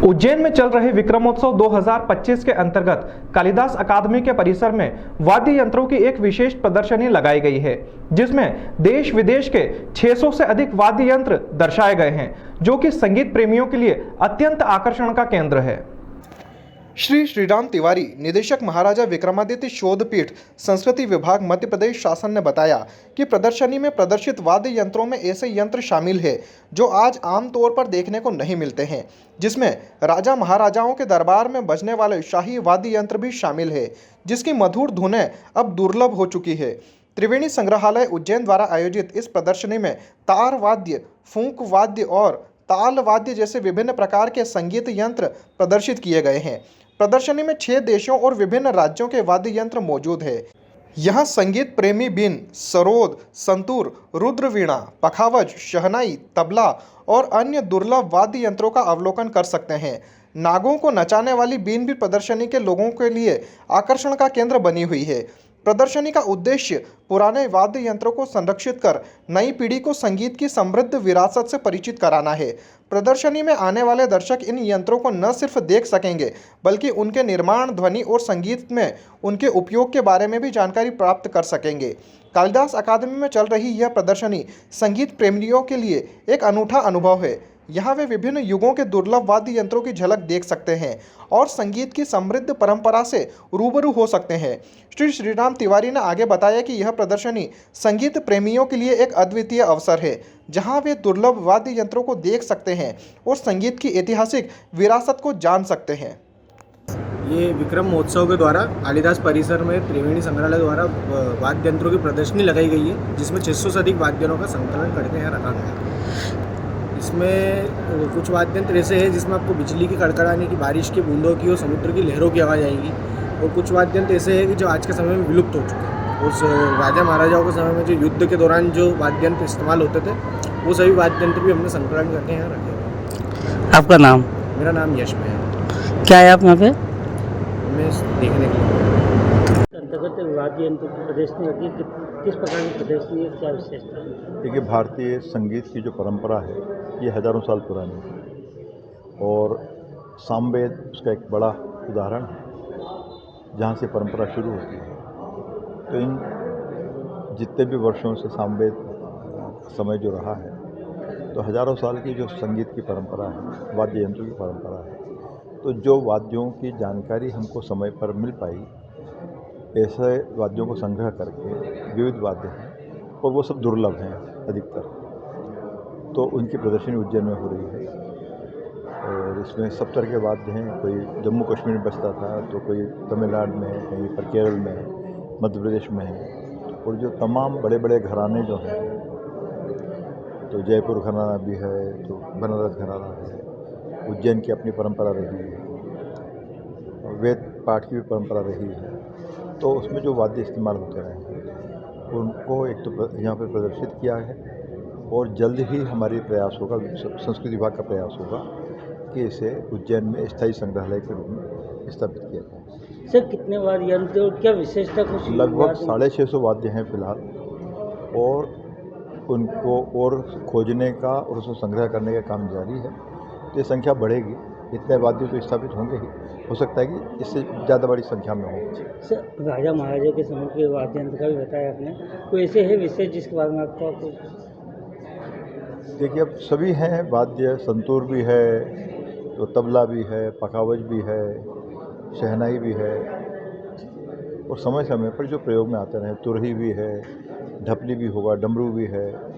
उज्जैन में चल रहे विक्रमोत्सव 2025 के अंतर्गत कालिदास अकादमी के परिसर में वाद्य यंत्रों की एक विशेष प्रदर्शनी लगाई गई है, जिसमें देश विदेश के 600 से अधिक वाद्य यंत्र दर्शाए गए हैं, जो कि संगीत प्रेमियों के लिए अत्यंत आकर्षण का केंद्र है। श्री श्रीराम तिवारी, निदेशक महाराजा विक्रमादित्य शोधपीठ संस्कृति विभाग मध्य प्रदेश शासन ने बताया कि प्रदर्शनी में प्रदर्शित वाद्य यंत्रों में ऐसे यंत्र शामिल है जो आज आम तौर पर देखने को नहीं मिलते हैं, जिसमें राजा महाराजाओं के दरबार में बजने वाले शाही वाद्य यंत्र भी शामिल है, जिसकी मधुर धुनें अब दुर्लभ हो चुकी है। त्रिवेणी संग्रहालय उज्जैन द्वारा आयोजित इस प्रदर्शनी में तार वाद्य, फूंक वाद्य और ताल वाद्य जैसे विभिन्न प्रकार के संगीत यंत्र प्रदर्शित किए गए हैं। प्रदर्शनी में 6 देशों और विभिन्न राज्यों के वाद्य यंत्र मौजूद है। यहाँ संगीत प्रेमी बीन, सरोद, संतूर, रुद्र वीणा, पखावज, शहनाई, तबला और अन्य दुर्लभ वाद्य यंत्रों का अवलोकन कर सकते हैं। नागों को नचाने वाली बीन भी प्रदर्शनी के लोगों के लिए आकर्षण का केंद्र बनी हुई है। प्रदर्शनी का उद्देश्य पुराने वाद्य यंत्रों को संरक्षित कर नई पीढ़ी को संगीत की समृद्ध विरासत से परिचित कराना है। प्रदर्शनी में आने वाले दर्शक इन यंत्रों को न सिर्फ देख सकेंगे, बल्कि उनके निर्माण, ध्वनि और संगीत में उनके उपयोग के बारे में भी जानकारी प्राप्त कर सकेंगे। कालिदास अकादमी में चल रही यह प्रदर्शनी संगीत प्रेमियों के लिए एक अनूठा अनुभव है। यहाँ वे विभिन्न युगों के दुर्लभ वाद्य यंत्रों की झलक देख सकते हैं और संगीत की समृद्ध परंपरा से रूबरू हो सकते हैं। श्री श्रीराम तिवारी ने आगे बताया कि यह प्रदर्शनी संगीत प्रेमियों के लिए एक अद्वितीय अवसर है, जहाँ वे दुर्लभ वाद्य यंत्रों को देख सकते हैं और संगीत की ऐतिहासिक विरासत को जान सकते हैं। ये विक्रम महोत्सव के द्वारा कालिदास परिसर में त्रिवेणी संग्रहालय द्वारा वाद्य यंत्रों की प्रदर्शनी लगाई गई है, जिसमें 600 से अधिक वाद्य यंत्रों का संकलन करके यहाँ रखा गया है। इसमें कुछ वाद्य यंत्र ऐसे हैं जिसमें आपको बिजली की कड़कड़ाने की, बारिश की बूंदों की और समुद्र की लहरों की आवाज़ आएगी, और कुछ वाद्य यंत्र ऐसे हैं कि जो आज के समय में विलुप्त हो चुके हैं। उस राजा महाराजाओं के समय में जो युद्ध के दौरान जो वाद्य यंत्र इस्तेमाल होते थे, वो सभी वाद्य यंत्र भी हमने संकलन करके यहाँ रखे हैं। आपका नाम? मेरा नाम यश है। क्या है आप यहाँ पे? मैं देखने के लिए अंतर्गत वाद्य यंत्र की प्रदर्शनी होती है, किस प्रकार की प्रदर्शनी है, क्या विशेषता है? देखिए, भारतीय संगीत की जो परंपरा है ये हज़ारों साल पुरानी है और सामवेद उसका एक बड़ा उदाहरण है, जहाँ से परंपरा शुरू होती है। तो इन जितने भी वर्षों से सामवेद समय जो रहा है, तो हज़ारों साल की जो संगीत की परंपरा है, वाद्य यंत्रों की परंपरा है, तो जो वाद्यों की जानकारी हमको समय पर मिल पाई, ऐसे वाद्यों को संग्रह करके विविध वाद्य हैं और वो सब दुर्लभ हैं अधिकतर, तो उनकी प्रदर्शनी उज्जैन में हो रही है। और इसमें सब तरह के वाद्य हैं, कोई जम्मू कश्मीर में बजता था, तो कोई तमिलनाडु में है, कहीं पर केरल में है, मध्य प्रदेश में है। और जो तमाम बड़े बड़े घराने जो हैं, तो जयपुर घराना भी है, तो बनारस घराना है, उज्जैन की अपनी परंपरा रही है, वेद पाठ की भी परंपरा रही है, तो उसमें जो वाद्य इस्तेमाल होते रहे हैं उनको एक तो यहाँ पर प्रदर्शित किया है, और जल्द ही हमारी प्रयास होगा, संस्कृति विभाग का प्रयास होगा कि इसे उज्जैन में स्थायी संग्रहालय के रूप में स्थापित किया जाए। सर, कितने वाद्य यंत्र और क्या विशेषता? कुछ लगभग 650 वाद्य हैं फिलहाल, और उनको और खोजने का और उसको संग्रह करने का काम जारी है। तो ये संख्या बढ़ेगी, इतने वाद्य तो स्थापित होंगे ही, हो सकता है कि इससे ज़्यादा बड़ी संख्या में हो। सर, राजा महाराजा के समय के वाद्य यंत्र का भी बताया आपने, कोई ऐसे है विशेष जिसके बारे में आपको? देखिए, अब सभी हैं वाद्य, संतूर भी है, तो तबला भी है, पखावज भी है, शहनाई भी है, और समय समय पर जो प्रयोग में आते रहे, तुरही भी है, ढपली भी होगा, डमरू भी है।